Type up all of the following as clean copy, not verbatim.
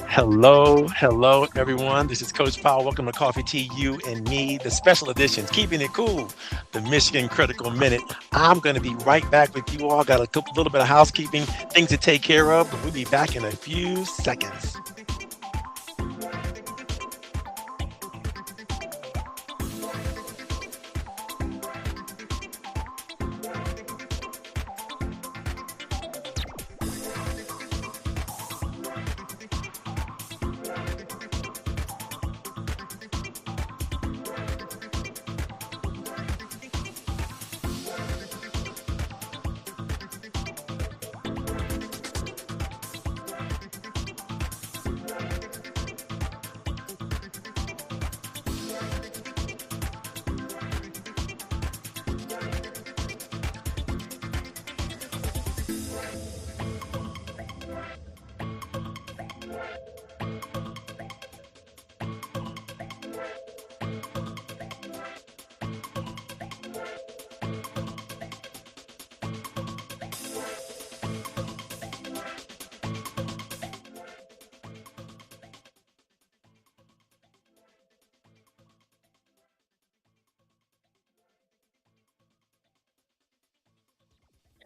Hello, hello, everyone. This is Coach Powell. Welcome to Coffee Tea, You and Me, the special editions, keeping it cool, the Michigan Critical Minute. I'm going to be right back with you all. Got a little bit of housekeeping things to take care of, but we'll be back in a few seconds.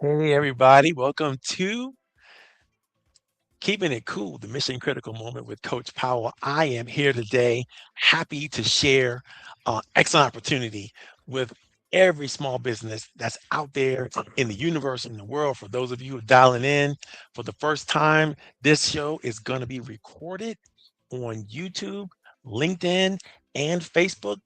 Hey, everybody. Welcome to Keeping It Cool, the Mission Critical Moment with Coach Powell. I am here today, happy to share excellent opportunity with every small business that's out there in the universe, in the world. For those of you who are dialing in for the first time, this show is going to be recorded on YouTube, LinkedIn, and Facebook.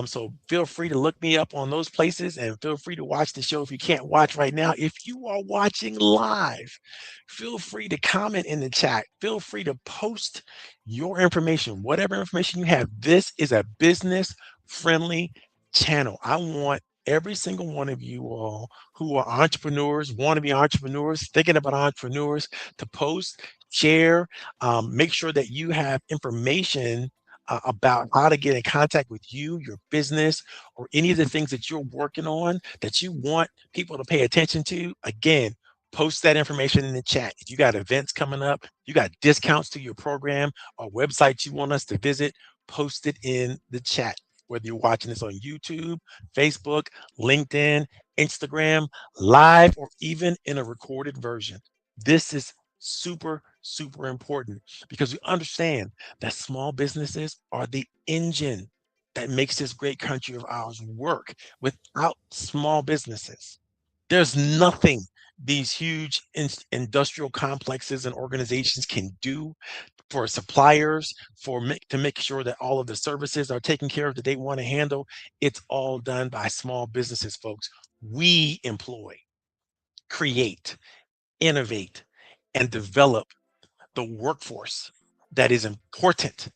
So feel free to look me up on those places and feel free to watch the show if you can't watch right now. If you are watching live, feel free to comment in the chat. Feel free to post your information, whatever information you have. This is a business friendly channel. I want every single one of you all who are entrepreneurs, want to be entrepreneurs, thinking about entrepreneurs to post, share, make sure that you have information about how to get in contact with you, your business, or any of the things that you're working on that you want people to pay attention to. Again, post that information in the chat. If you got events coming up, you got discounts to your program or websites you want us to visit, post it in the chat. Whether you're watching this on YouTube, Facebook, LinkedIn, Instagram, live, or even in a recorded version. This is super important because we understand that small businesses are the engine that makes this great country of ours work. Without small businesses, there's nothing these huge industrial complexes and organizations can do for suppliers, to make sure that all of the services are taken care of that they want to handle. It's all done by small businesses, folks. We employ, create, innovate, and develop the workforce that is important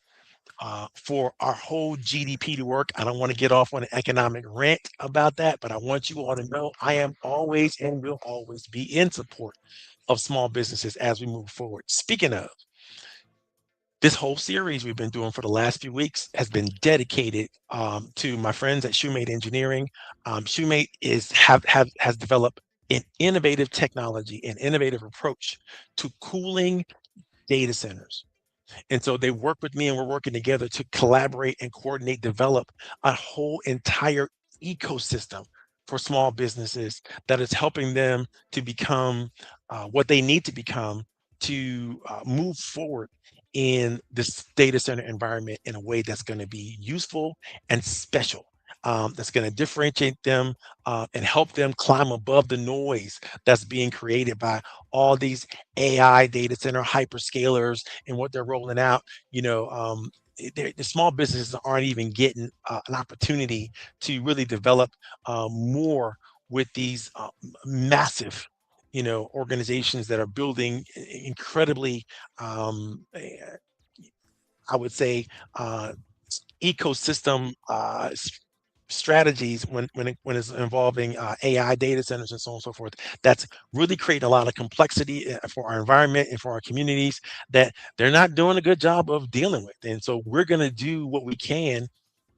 for our whole GDP to work. I don't want to get off on an economic rant about that, but I want you all to know I am always and will always be in support of small businesses as we move forward. Speaking of, this whole series we've been doing for the last few weeks has been dedicated to my friends at Shoemate Engineering. Shoemate has developed an innovative technology, an innovative approach to cooling data centers. And so they work with me and we're working together to collaborate and coordinate, develop a whole entire ecosystem for small businesses that is helping them to become what they need to become to move forward in this data center environment in a way that's going to be useful and special. That's going to differentiate them and help them climb above the noise that's being created by all these AI data center hyperscalers and what they're rolling out. You know, the small businesses aren't even getting an opportunity to really develop more with these massive, organizations that are building incredibly, I would say, uh, ecosystem strategies when it's involving AI data centers and so on and so forth. That's really creating a lot of complexity for our environment and for our communities that they're not doing a good job of dealing with. And so we're going to do what we can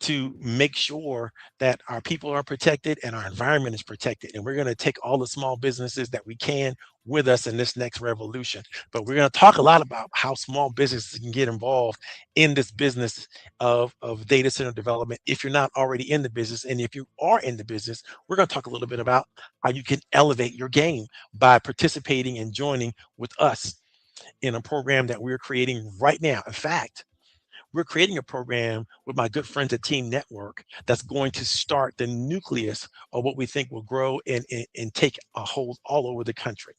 to make sure that our people are protected and our environment is protected. And we're going to take all the small businesses that we can with us in this next revolution. But we're going to talk a lot about how small businesses can get involved in this business of data center development if you're not already in the business. And if you are in the business, we're going to talk a little bit about how you can elevate your game by participating and joining with us in a program that we're creating right now. In fact, we're creating a program with my good friends at Team Network that's going to start the nucleus of what we think will grow and take a hold all over the country.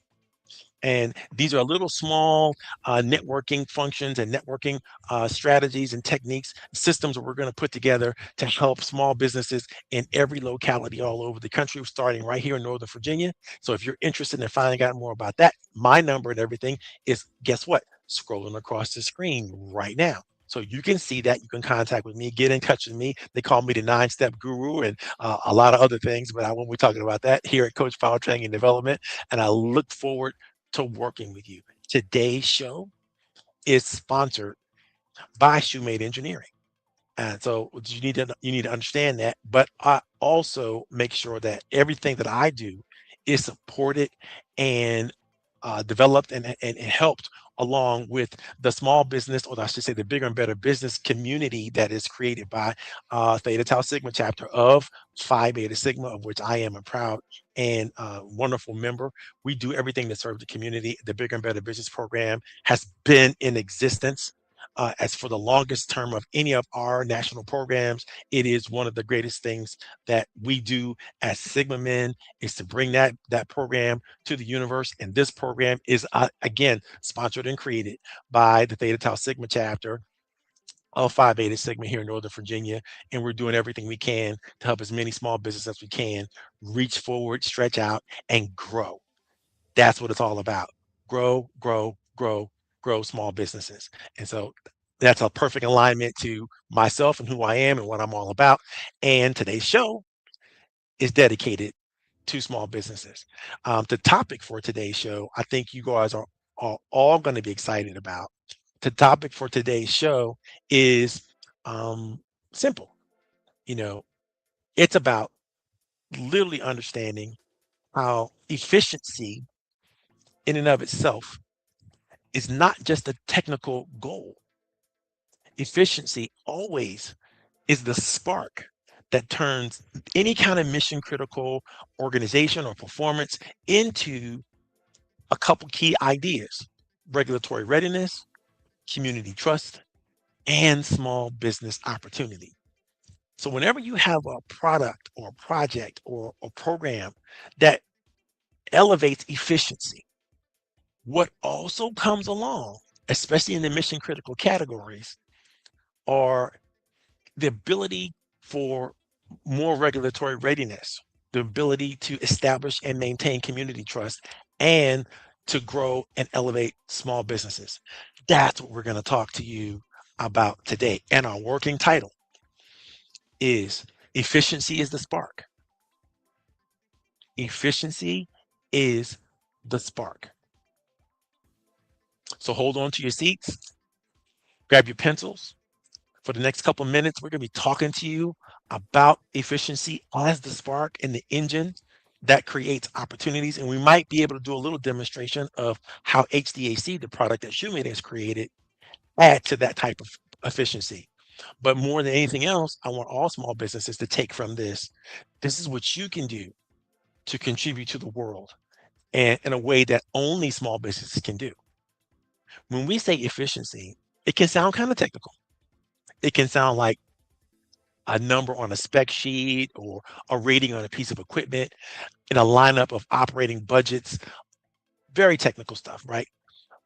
And these are little small networking functions and networking strategies and techniques, systems that we're going to put together to help small businesses in every locality all over the country, starting right here in Northern Virginia. So if you're interested in finding out more about that, my number and everything is, guess what? Scrolling across the screen right now. So you can see that. You can contact with me, get in touch with me. They call me the 9-step guru and a lot of other things, but I won't be talking about that here at Coach Power Training and Development. And I look forward to working with you. Today's show is sponsored by Shoemade Engineering. And so you need to understand that. But I also make sure that everything that I do is supported and developed and helped along with the small business, or I should say the bigger and better business community that is created by Theta Tau Sigma chapter of Phi Beta Sigma, of which I am a proud and wonderful member. We do everything to serve the community. The Bigger and Better Business Program has been in existence as for the longest term of any of our national programs. It is one of the greatest things that we do as Sigma men is to bring that program to the universe. And this program is again sponsored and created by the Theta Tau Sigma chapter of Phi Beta Sigma here in Northern Virginia. And we're doing everything we can to help as many small businesses as we can reach forward, stretch out, and grow. That's what it's all about. Grow, grow, grow, grow small businesses. And so that's a perfect alignment to myself and who I am and what I'm all about. And today's show is dedicated to small businesses. The topic for today's show, I think you guys are all going to be excited about. The topic for today's show is simple. You know, it's about literally understanding how efficiency in and of itself is not just a technical goal. Efficiency always is the spark that turns any kind of mission critical organization or performance into a couple key ideas: regulatory readiness, community trust, and small business opportunity. So whenever you have a product or a project or a program that elevates efficiency, what also comes along, especially in the mission critical categories, are the ability for more regulatory readiness, the ability to establish and maintain community trust, and to grow and elevate small businesses. That's what we're going to talk to you about today. And our working title is Efficiency is the Spark. Efficiency is the spark. So hold on to your seats, grab your pencils. For the next couple of minutes, we're going to be talking to you about efficiency as the spark and the engine that creates opportunities. And we might be able to do a little demonstration of how HDAC, the product that Shoemade has created, add to that type of efficiency. But more than anything else, I want all small businesses to take from this. This is what you can do to contribute to the world and in a way that only small businesses can do. When we say efficiency, it can sound kind of technical. It can sound like a number on a spec sheet or a rating on a piece of equipment in a lineup of operating budgets, very technical stuff, right?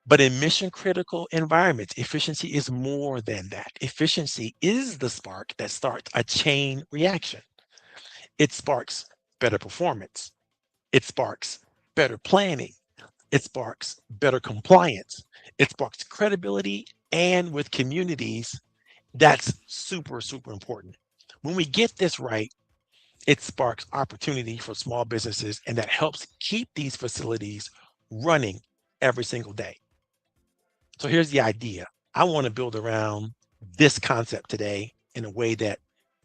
But in mission critical environments, efficiency is more than that. Efficiency is the spark that starts a chain reaction. It sparks better performance. It sparks better planning. It sparks better compliance. It sparks credibility. And with communities, that's super, super important. When we get this right, it sparks opportunity for small businesses, and that helps keep these facilities running every single day. So here's the idea. I want to build around this concept today in a way that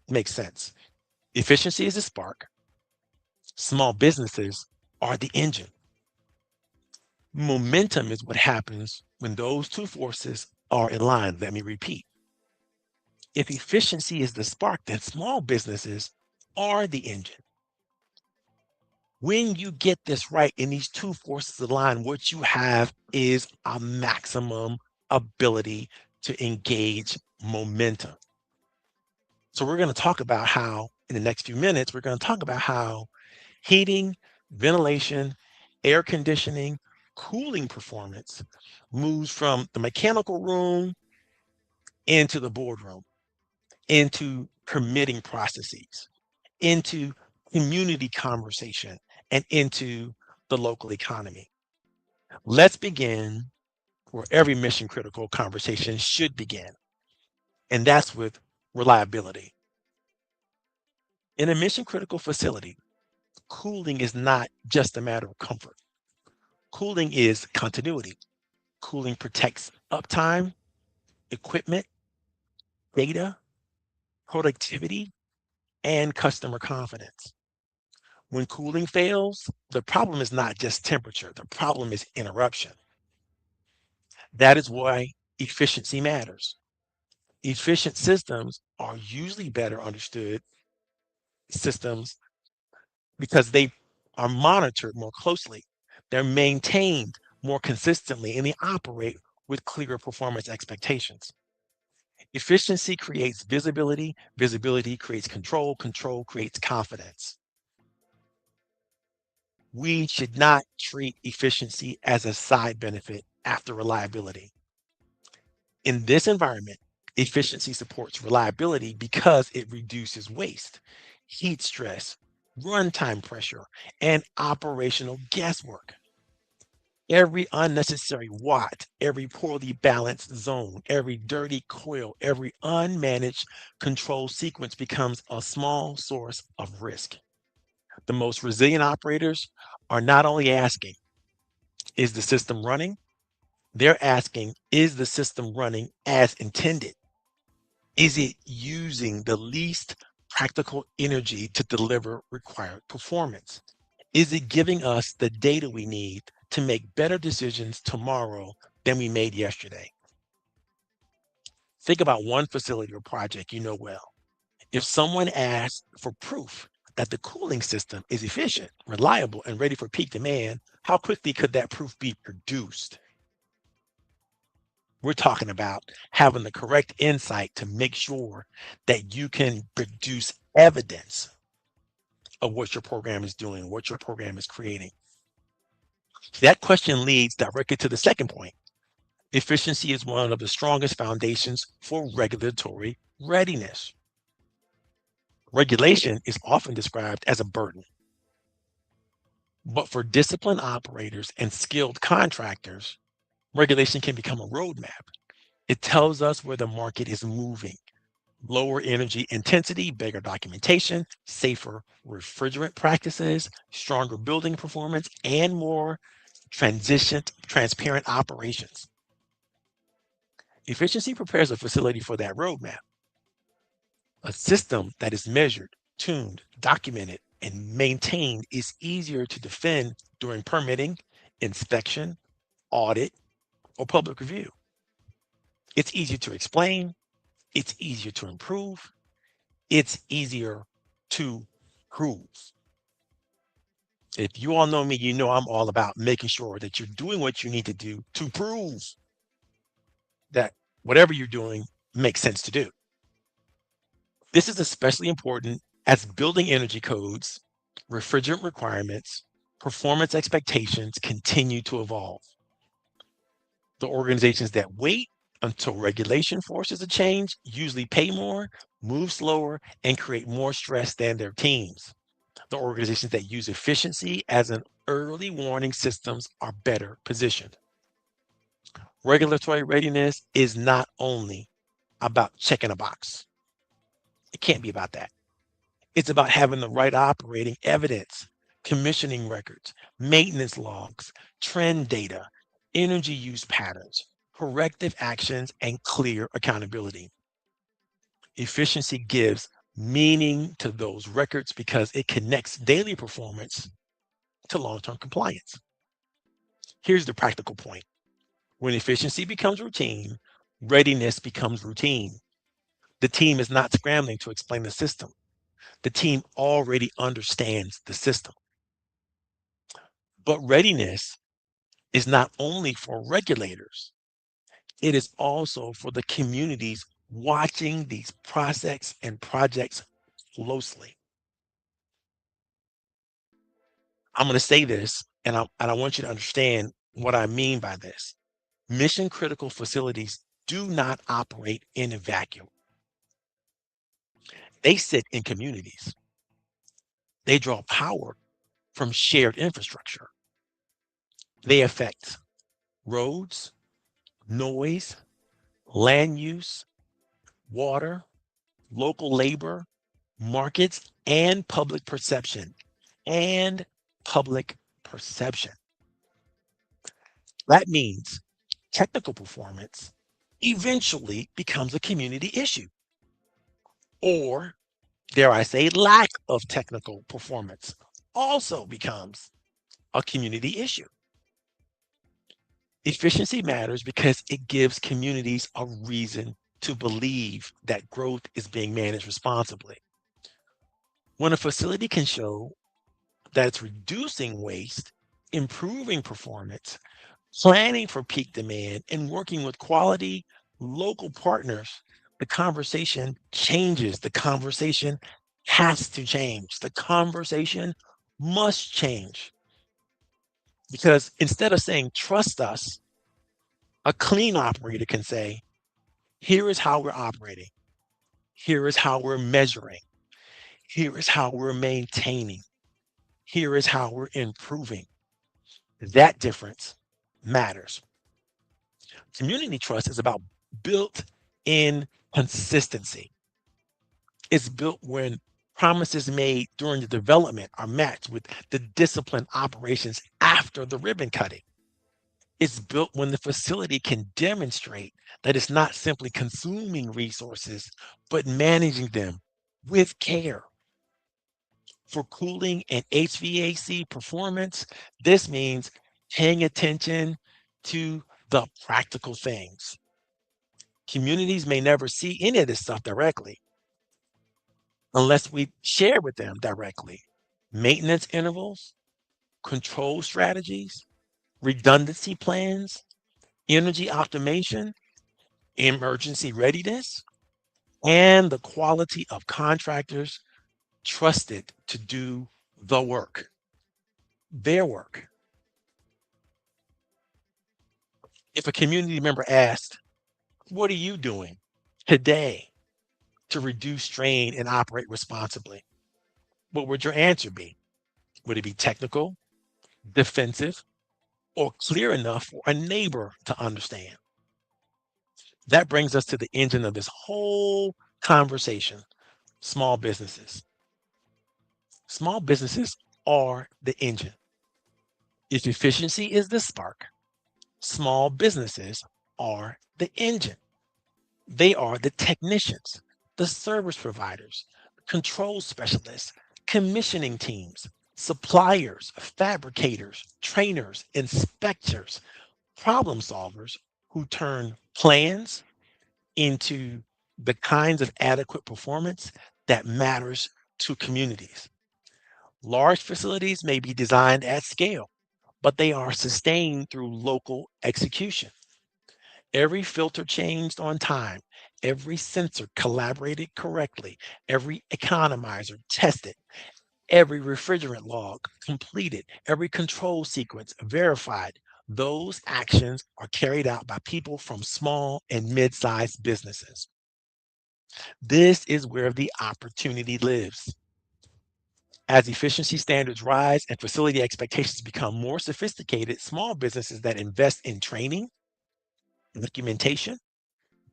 makes sense. Efficiency is the spark. Small businesses are the engine. Momentum is what happens when those two forces are aligned. Let me repeat. If efficiency is the spark, then small businesses are the engine. When you get this right and these two forces align, what you have is a maximum ability to engage momentum. So we're going to talk about how, in the next few minutes, we're going to talk about how heating, ventilation, air conditioning, cooling performance moves from the mechanical room into the boardroom, into permitting processes, into community conversation, and into the local economy. Let's begin where every mission critical conversation should begin, and that's with reliability. In a mission critical facility, cooling is not just a matter of comfort. Cooling is continuity. Cooling protects uptime, equipment, data, productivity, and customer confidence. When cooling fails, the problem is not just temperature, the problem is interruption. That is why efficiency matters. Efficient systems are usually better understood systems because they are monitored more closely, they're maintained more consistently, and they operate with clearer performance expectations. Efficiency creates visibility, visibility creates control, control creates confidence. We should not treat efficiency as a side benefit after reliability. In this environment, efficiency supports reliability because it reduces waste, heat stress, runtime pressure, and operational guesswork. Every unnecessary watt, every poorly balanced zone, every dirty coil, every unmanaged control sequence becomes a small source of risk. The most resilient operators are not only asking, is the system running? They're asking, is the system running as intended? Is it using the least practical energy to deliver required performance? Is it giving us the data we need to make better decisions tomorrow than we made yesterday? Think about one facility or project you know well. If someone asks for proof that the cooling system is efficient, reliable, and ready for peak demand, how quickly could that proof be produced? We're talking about having the correct insight to make sure that you can produce evidence of what your program is doing, what your program is creating. That question leads directly to the second point. Efficiency is one of the strongest foundations for regulatory readiness. Regulation is often described as a burden, but for disciplined operators and skilled contractors, regulation can become a roadmap. It tells us where the market is moving. Lower energy intensity, bigger documentation, safer refrigerant practices, stronger building performance, and more transparent operations. Efficiency prepares a facility for that roadmap. A system that is measured, tuned, documented, and maintained is easier to defend during permitting, inspection, audit, or public review. It's easier to explain, it's easier to improve, it's easier to prove. If you all know me, you know I'm all about making sure that you're doing what you need to do to prove that whatever you're doing makes sense to do. This is especially important as building energy codes, refrigerant requirements, performance expectations continue to evolve. The organizations that wait until regulation forces a change usually pay more, move slower, and create more stress than their teams. The organizations that use efficiency as an early warning systems are better positioned. Regulatory readiness is not only about checking a box. It can't be about that. It's about having the right operating evidence, commissioning records, maintenance logs, trend data, energy use patterns, corrective actions, and clear accountability. Efficiency gives meaning to those records because it connects daily performance to long-term compliance. Here's the practical point. When efficiency becomes routine, readiness becomes routine. The team is not scrambling to explain the system. The team already understands the system. But readiness is not only for regulators, it is also for the communities watching these process and projects closely. I'm going to say this, and I want you to understand what I mean by this. Mission critical facilities do not operate in a vacuum. They sit in communities. They draw power from shared infrastructure. They affect roads, noise, land use, water, local labor, markets, and public perception. And public perception. That means technical performance eventually becomes a community issue, or dare I say, lack of technical performance also becomes a community issue. Efficiency matters because it gives communities a reason to believe that growth is being managed responsibly. When a facility can show that it's reducing waste, improving performance, planning for peak demand, and working with quality local partners, the conversation changes. The conversation has to change. The conversation must change because instead of saying, trust us, a clean operator can say, here is how we're operating. Here is how we're measuring. Here is how we're maintaining. Here is how we're improving. That difference matters. Community trust is about built in consistency. It's built when promises made during the development are matched with the disciplined operations after the ribbon cutting. It's built when the facility can demonstrate that it's not simply consuming resources, but managing them with care. For cooling and HVAC performance, this means paying attention to the practical things. Communities may never see any of this stuff directly unless we share with them directly. Maintenance intervals, control strategies, redundancy plans, energy optimization, emergency readiness, and the quality of contractors trusted to do the work, their work. If a community member asked, what are you doing today to reduce strain and operate responsibly? What would your answer be? Would it be technical, defensive, or clear enough for a neighbor to understand? That brings us to the engine of this whole conversation, small businesses. Small businesses are the engine. If efficiency is the spark, small businesses are the engine. They are the technicians, the service providers, control specialists, commissioning teams, suppliers, fabricators, trainers, inspectors, problem solvers who turn plans into the kinds of adequate performance that matters to communities. Large facilities may be designed at scale, but they are sustained through local execution. Every filter changed on time, every sensor collaborated correctly, every economizer tested, every refrigerant log completed, every control sequence verified. Those actions are carried out by people from small and mid-sized businesses. This is where the opportunity lives. As efficiency standards rise and facility expectations become more sophisticated, small businesses that invest in training, documentation,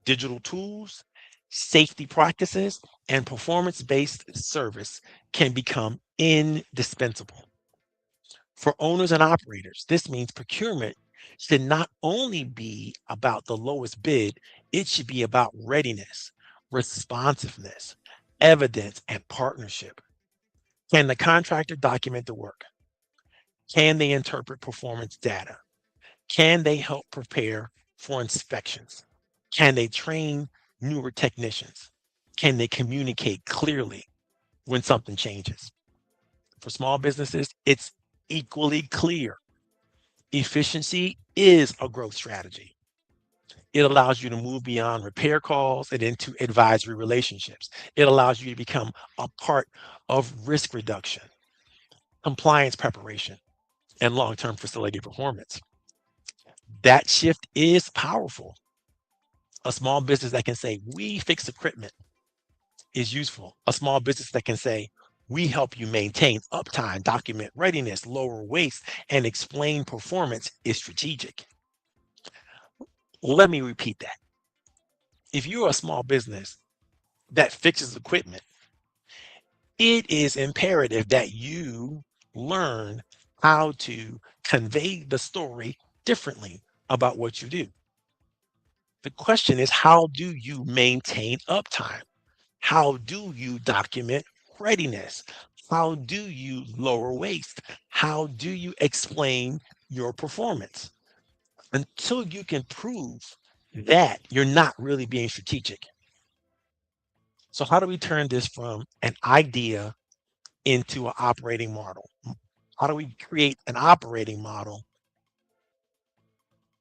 digital tools, safety practices, and performance based service can become indispensable. For owners and operators, this means procurement should not only be about the lowest bid, it should be about readiness, responsiveness, evidence, and partnership. Can the contractor document the work? Can they interpret performance data? Can they help prepare for inspections? Can they train newer technicians? Can they communicate clearly when something changes? For small businesses, it's equally clear. Efficiency is a growth strategy. It allows you to move beyond repair calls and into advisory relationships. It allows you to become a part of risk reduction, compliance preparation, and long term facility performance. That shift is powerful. A small business that can say, we fix equipment is useful. A small business that can say, we help you maintain uptime, document readiness, lower waste, and explain performance is strategic. Let me repeat that. If you're a small business that fixes equipment, it is imperative that you learn how to convey the story differently about what you do. The question is, how do you maintain uptime? How do you document readiness? How do you lower waste? How do you explain your performance? Until you can prove that, you're not really being strategic. So how do we turn this from an idea into an operating model? How do we create an operating model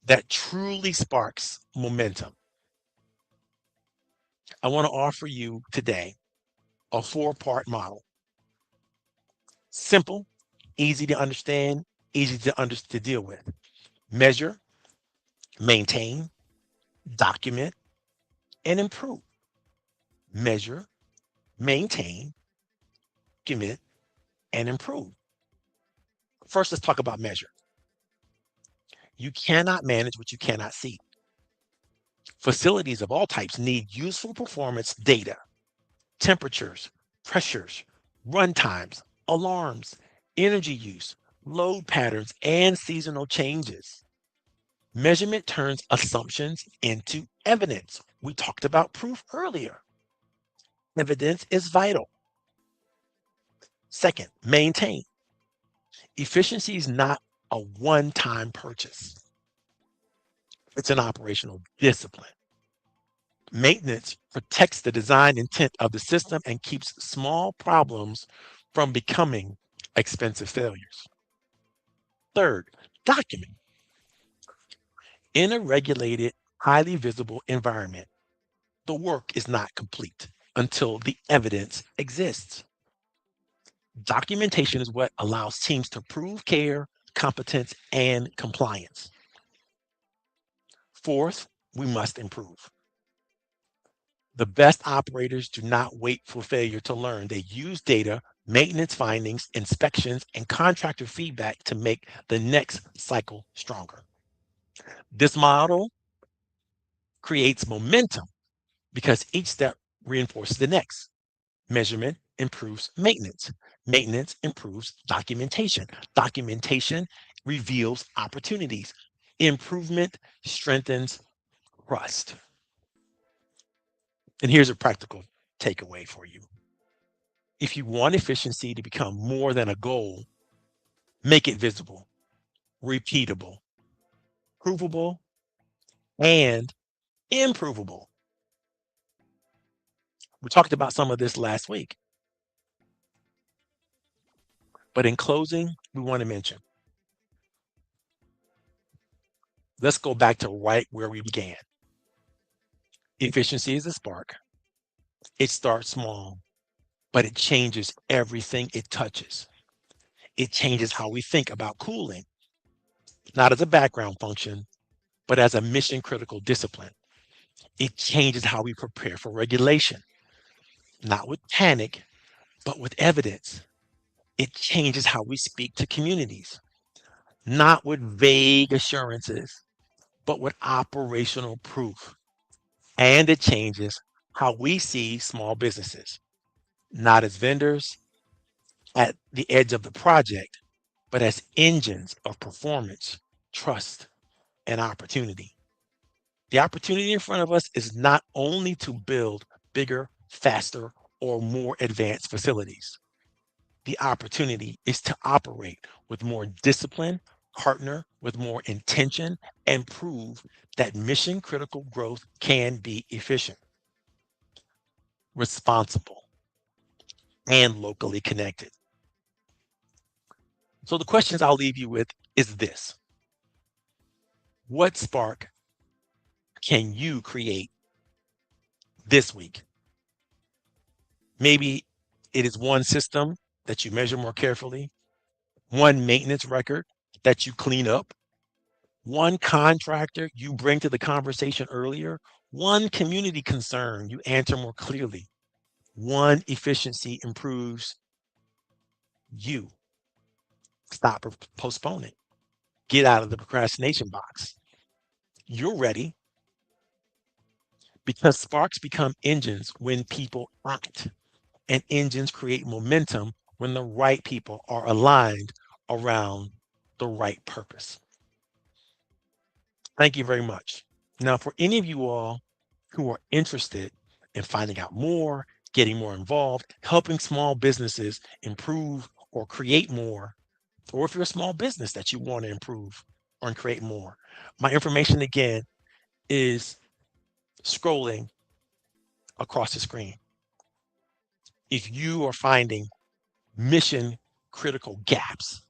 that truly sparks momentum? I want to offer you today a 4-part model. Simple, easy to understand, easy to deal with. Measure, maintain, document, and improve. Measure, maintain, document, and improve. First, let's talk about measure. You cannot manage what you cannot see. Facilities of all types need useful performance data, temperatures, pressures, run times, alarms, energy use, load patterns, and seasonal changes. Measurement turns assumptions into evidence. We talked about proof earlier. Evidence is vital. Second, maintain. Efficiency is not a one-time purchase. It's an operational discipline. Maintenance protects the design intent of the system and keeps small problems from becoming expensive failures. Third, document. In a regulated, highly visible environment, the work is not complete until the evidence exists. Documentation is what allows teams to prove care, competence, and compliance. Fourth, we must improve. The best operators do not wait for failure to learn. They use data, maintenance findings, inspections, and contractor feedback to make the next cycle stronger. This model creates momentum because each step reinforces the next. Measurement improves maintenance. Maintenance improves documentation. Documentation reveals opportunities. Improvement strengthens trust. And here's a practical takeaway for you. If you want efficiency to become more than a goal, make it visible, repeatable, provable, and improvable. We talked about some of this last week. But in closing, we want to mention, let's go back to right where we began. Efficiency is a spark. It starts small, but it changes everything it touches. It changes how we think about cooling, not as a background function, but as a mission critical discipline. It changes how we prepare for regulation, not with panic, but with evidence. It changes how we speak to communities, not with vague assurances, but with operational proof. And it changes how we see small businesses, not as vendors at the edge of the project, but as engines of performance, trust, and opportunity. The opportunity in front of us is not only to build bigger, faster, or more advanced facilities. The opportunity is to operate with more discipline, partner with more intention, and prove that mission critical growth can be efficient, responsible, and locally connected. So the questions I'll leave you with is this: what spark can you create this week? Maybe it is one system that you measure more carefully, one maintenance record that you clean up, one contractor you bring to the conversation earlier, one community concern you answer more clearly, one efficiency improves you. Stop or postpone it. Get out of the procrastination box. You're ready because sparks become engines when people act, and engines create momentum when the right people are aligned around the right purpose. Thank you very much. Now, for any of you all who are interested in finding out more, getting more involved, helping small businesses improve or create more, or if you're a small business that you want to improve or create more, my information again is scrolling across the screen. If you are finding mission critical gaps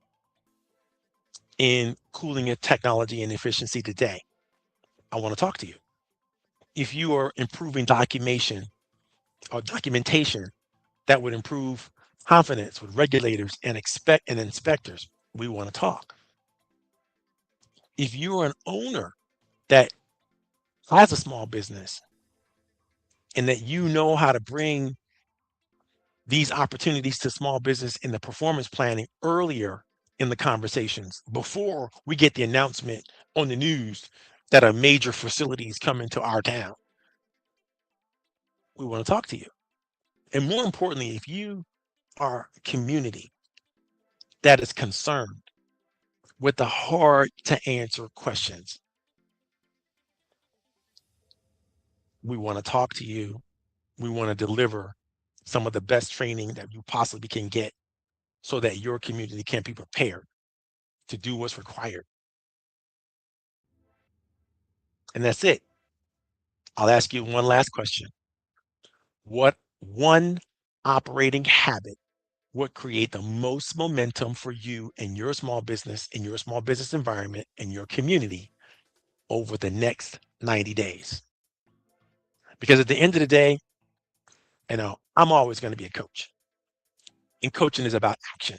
in cooling and technology and efficiency today, I want to talk to you. If you are improving documentation or documentation that would improve confidence with regulators and inspectors, we want to talk. If you are an owner that has a small business and that you know how to bring these opportunities to small business in the performance planning earlier in the conversations before we get the announcement on the news that a major facility is coming to our town, we want to talk to you. And more importantly, if you are a community that is concerned with the hard to answer questions, we want to talk to you. We want to deliver some of the best training that you possibly can get so that your community can be prepared to do what's required. And that's it. I'll ask you one last question. What one operating habit would create the most momentum for you and your small business, in your small business environment, in your community over the next 90 days? Because at the end of the day, I'm always going to be a coach. And coaching is about action.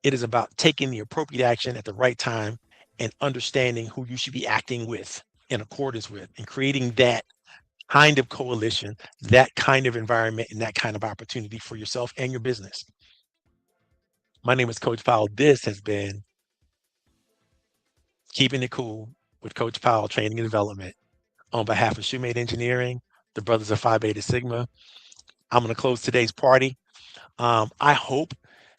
It is about taking the appropriate action at the right time and understanding who you should be acting with, in accordance with, and creating that kind of coalition, that kind of environment, and that kind of opportunity for yourself and your business. My name is Coach Powell. This has been Keeping It Cool with Coach Powell Training and Development. On behalf of Shoemate Engineering, the brothers of Phi Beta Sigma, I'm going to close today's party. I hope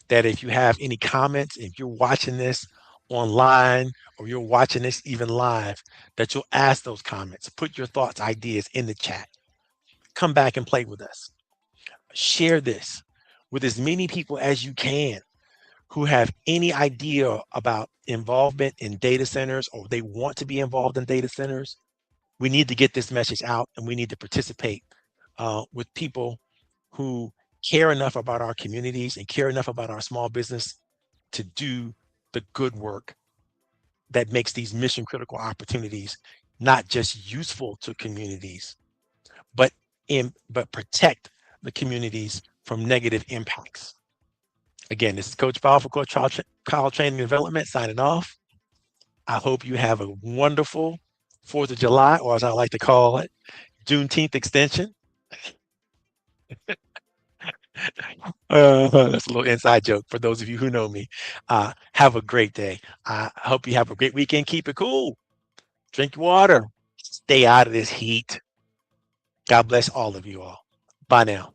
that if you have any comments, if you're watching this online or you're watching this even live, that you'll ask those comments, put your thoughts, ideas in the chat. Come back and play with us. Share this with as many people as you can who have any idea about involvement in data centers or they want to be involved in data centers. We need to get this message out and we need to participate with people who care enough about our communities and care enough about our small business to do the good work that makes these mission critical opportunities not just useful to communities, but protect the communities from negative impacts. Again, this is Coach Powell for Coach Powell Training and Development signing off. I hope you have a wonderful 4th of July, or as I like to call it, Juneteenth extension. That's a little inside joke for those of you who know me. Have a great day. I hope you have a great weekend. Keep it cool. Drink water. Stay out of this heat. God bless all of you all. Bye now.